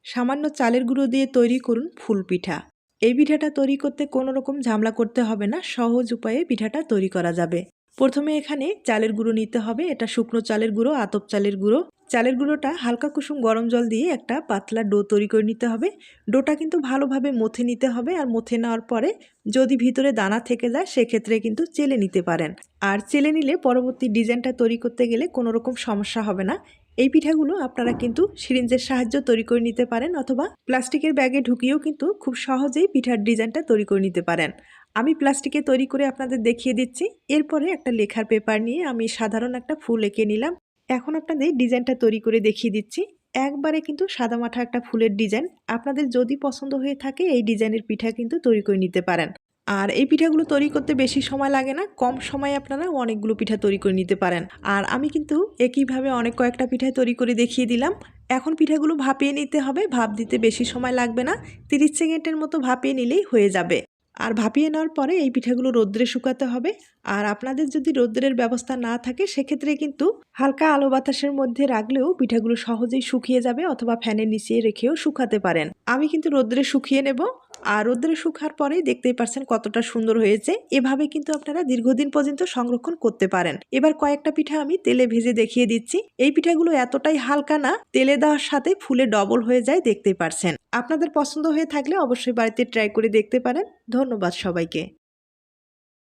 সামান্য চালের গুঁড়ো দিয়ে তৈরি করুন ফুল পিঠা। এই পিঠাটা তৈরি করতে কোনো রকম ঝামেলা করতে হবে না, সহজ উপায়ে পিঠাটা তৈরি করা যাবে। প্রথমে এখানে চালের গুঁড়ো নিতে হবে। এটা শুকনো চালের গুঁড়ো, আতপ চালের গুঁড়ো। চালের গুঁড়োটা হালকা কুসুম গরম জল দিয়ে একটা পাতলা ডো তৈরি করে নিতে হবে। ডোটা কিন্তু ভালোভাবে মথে নিতে হবে, আর মথে নেওয়ার পরে যদি ভিতরে দানা থেকে যায় সেক্ষেত্রে কিন্তু চেলে নিতে পারেন। আর চেলে নিলে পরবর্তী ডিজাইনটা তৈরি করতে গেলে কোনো রকম সমস্যা হবে না। এই পিঠাগুলো আপনারা কিন্তু সিরিঞ্জের সাহায্যে তৈরি করে নিতে পারেন, অথবা প্লাস্টিকের ব্যাগে ঢুকিয়েও কিন্তু খুব সহজেই পিঠার ডিজাইনটা তৈরি করে নিতে পারেন। আমি প্লাস্টিকে তৈরি করে আপনাদের দেখিয়ে দিচ্ছি। এরপরে একটা লেখার পেপার নিয়ে আমি সাধারণ একটা ফুল এঁকে নিলাম। এখন আপনাদের ডিজাইনটা তৈরি করে দেখিয়ে দিচ্ছি। একবারে কিন্তু সাদামাঠা একটা ফুলের ডিজাইন। আপনাদের যদি পছন্দ হয়ে থাকে এই ডিজাইনের পিঠা কিন্তু তৈরি করে নিতে পারেন। আর এই পিঠাগুলো তৈরি করতে বেশি সময় লাগে না, কম সময়ে আপনারা অনেকগুলো পিঠা তৈরি করে নিতে পারেন। আর আমি কিন্তু একইভাবে অনেক কয়েকটা পিঠা তৈরি করে দেখিয়ে দিলাম। এখন পিঠাগুলো ভাপিয়ে নিতে হবে। ভাপ দিতে বেশি সময় লাগবে না, 30 সেকেন্ডের মতো ভাপিয়ে নিলেই হয়ে যাবে। আর ভাপিয়ে নেওয়ার পরে এই পিঠাগুলো রোদ্রে শুকাতে হবে। আর আপনাদের যদি রোদ্রের ব্যবস্থা না থাকে সেক্ষেত্রে কিন্তু হালকা আলো বাতাসের মধ্যে রাখলেও পিঠাগুলো সহজেই শুকিয়ে যাবে, অথবা ফ্যানের নিচে রেখেও শুকাতে পারেন। আমি কিন্তু রোদ্রে শুকিয়ে নেব। আর রোদ্রে শুকার পরেই দেখতেই পারছেন কতটা সুন্দর হয়েছে। এভাবে কিন্তু আপনারা দীর্ঘদিন পর্যন্ত সংরক্ষণ করতে পারেন। এবার কয়েকটা পিঠা আমি তেলে ভেজে দেখিয়ে দিচ্ছি। এই পিঠাগুলো এতটাই হালকা না, তেলে দেওয়ার সাথে ফুলে ডবল হয়ে যায়, দেখতেই পারছেন। আপনাদের পছন্দ হয়ে থাকলে অবশ্যই বাড়িতে ট্রাই করে দেখতে পারেন। ধন্যবাদ সবাইকে।